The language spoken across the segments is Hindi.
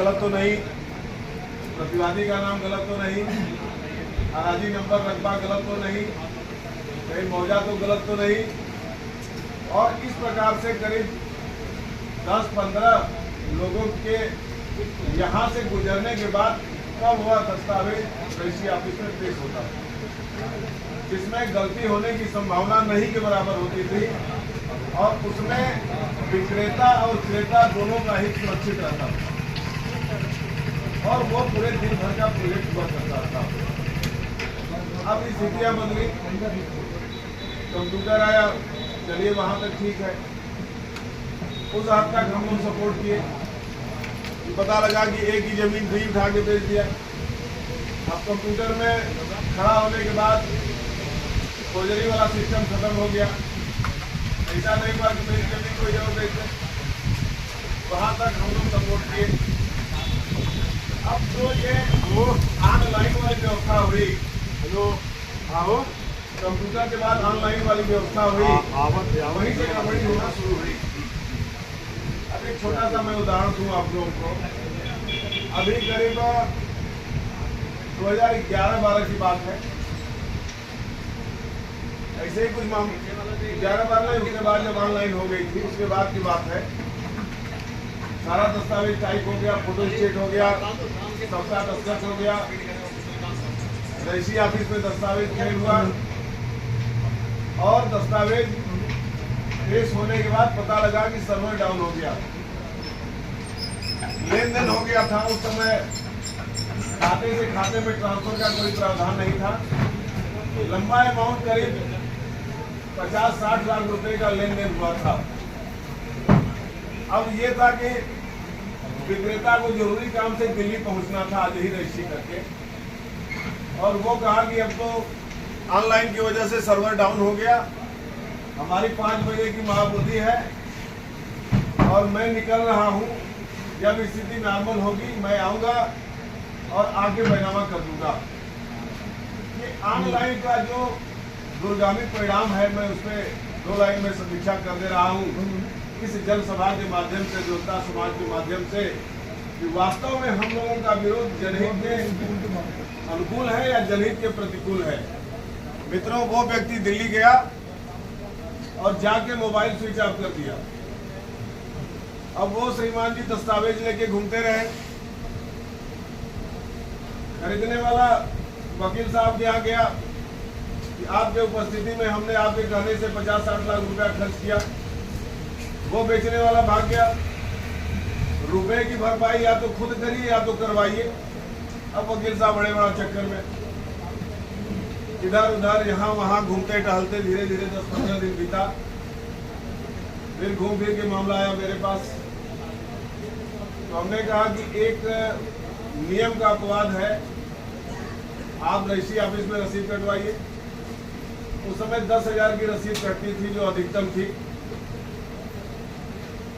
गलत तो नहीं, प्रतिवादी का नाम गलत तो नहीं, अराजी नंबर रकबा गलत तो नहीं, कहीं मौजा तो गलत तो नहीं। और इस प्रकार से करीब 10-15 लोगों के यहाँ से गुजरने के बाद कब हुआ दस्तावेज रजिस्ट्री ऑफिस में पेश होता है, जिसमें गलती होने की संभावना नहीं के बराबर होती थी और उसमें विक्रेता और क्रेता दोनों का हित सुरक्षित रहता था और वो पूरे दिन भर का प्रोजेक्ट हुआ करता था। अब स्थितियाँ बदली, कंप्यूटर आया, चलिए वहाँ तक ठीक है। उस हद तक हम लोग सपोर्ट किए, पता लगा कि एक ही जमीन फ्री उठा के बेच दिया। अब कंप्यूटर में खड़ा होने के बाद फोर्जरी वाला सिस्टम खत्म हो गया। ऐसा नहीं हुआ कि मेरी जमीन कोई और बेच दे, वहाँ तक हम लोग सपोर्ट किए। अब तो ये वो ऑनलाइन वाली व्यवस्था हुई, जो आओ कंप्यूटर के बाद ऑनलाइन वाली व्यवस्था हुई, वहीं से गड़बड़ी होना शुरू हुई। अब एक छोटा सा मैं उदाहरण दूँ आप लोगों को। अभी करीब 2011-12 की बात है, ऐसे ही कुछ 11-12 नहीं, उसके बाद जब ऑनलाइन हो गई थी उसके बाद की बात है। सारा दस्तावेज टाइप हो गया, फोटो स्टेट हो गया, सबका दस्तखत हो गया, रजिस्ट्री ऑफिस में दस्तावेज फेल हुआ और दस्तावेज पेश होने के बाद पता लगा कि सर्वर डाउन हो गया। लेन देन हो गया था, उस समय खाते से खाते में ट्रांसफर का कोई प्रावधान नहीं था। लंबा अमाउंट करीब 50-60 लाख रुपए का लेन देन हुआ था। अब ये था कि विक्रेता को जरूरी काम से दिल्ली पहुंचना था आज ही रजिस्ट्री करके, और वो कहा कि अब तो ऑनलाइन की वजह से सर्वर डाउन हो गया, हमारी 5 बजे की महाबोधि है और मैं निकल रहा हूं, जब स्थिति नॉर्मल होगी मैं आऊंगा और आगे बैनामा कर दूंगा। ये ऑनलाइन का जो दूरगामी परिणाम है, मैं उस पर 2 लाइन में समीक्षा कर दे रहा हूँ इस जनसभा के माध्यम से, देवता समाज के माध्यम से, कि वास्तव में हम लोगों का विरोध जनहित के अनुकूल है या जनहित के प्रतिकूल है। मित्रों, वो व्यक्ति दिल्ली गया और जाके मोबाइल स्विच ऑफ कर दिया। अब वो श्रीमान जी दस्तावेज लेके घूमते रहे। खरीदने वाला वकील साहब के यहाँ गया कि आपके उपस्थिति में हमने आपके कहने से 50-60 लाख रुपया खर्च किया। वो बेचने वाला भाग गया। रुपए की भरपाई या तो खुद करिए या तो करवाइए। अब वकील साहब बड़े बड़ा चक्कर में इधर उधर यहाँ वहाँ घूमते टहलते धीरे धीरे 10-15 दिन बीता। फिर घूम फिर के मामला आया मेरे पास। तो हमने कहा कि एक नियम का अपवाद है, आप रजिस्ट्री ऑफिस में रसीद कटवाइए। उस समय 10,000 की रसीद कटती थी जो अधिकतम थी।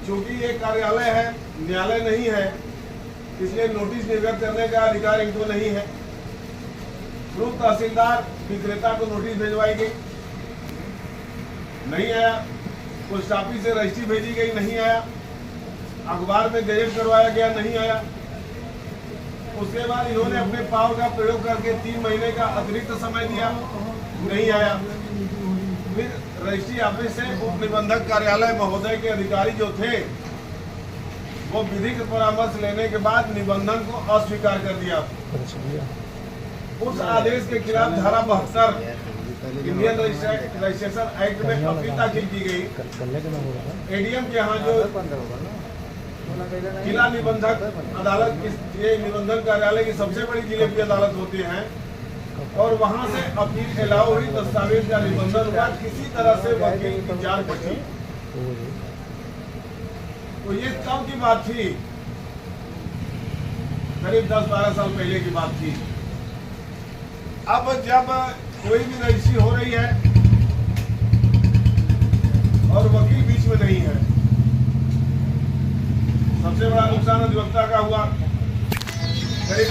चूंकि ये कार्यालय है, न्यायालय नहीं है, इसलिए नोटिस निर्गत करने का अधिकार इनको नहीं है। पूर्व तहसीलदार विक्रेता को नोटिस भिजवाई गई, नहीं आया। पोस्ट ऑफिस से रजिस्ट्री भेजी गई, नहीं आया। अखबार में गजट करवाया गया, नहीं आया। उसके बाद इन्होंने अपने पावर का प्रयोग करके 3 महीने का अतिरिक्त समय दिया, नहीं आया। फिर रजिस्ट्री ऑफिस से उप निबंधक कार्यालय महोदय के अधिकारी जो थे, वो विधिक परामर्श लेने के बाद निबंधन को अस्वीकार कर दिया। उस आदेश के खिलाफ धारा 72 इंडियन रजिस्ट्रेशन एक्ट में अपील दाखिल की गई। एडीएम के यहाँ जो जिला निबंधक अदालत, ये निबंधन कार्यालय की सबसे बड़ी जिले की अदालत होती है, और वहां से अपील अलाउ हुई, दस्तावेज का निबंधन हुआ, किसी तरह से वकील की जान बची। तो ये कब की बात थी? करीब 10-12 साल पहले की बात थी। अब जब कोई भी रजिस्ट्री हो रही है और वकील बीच में नहीं है, सबसे बड़ा नुकसान अधिवक्ता का हुआ। करीब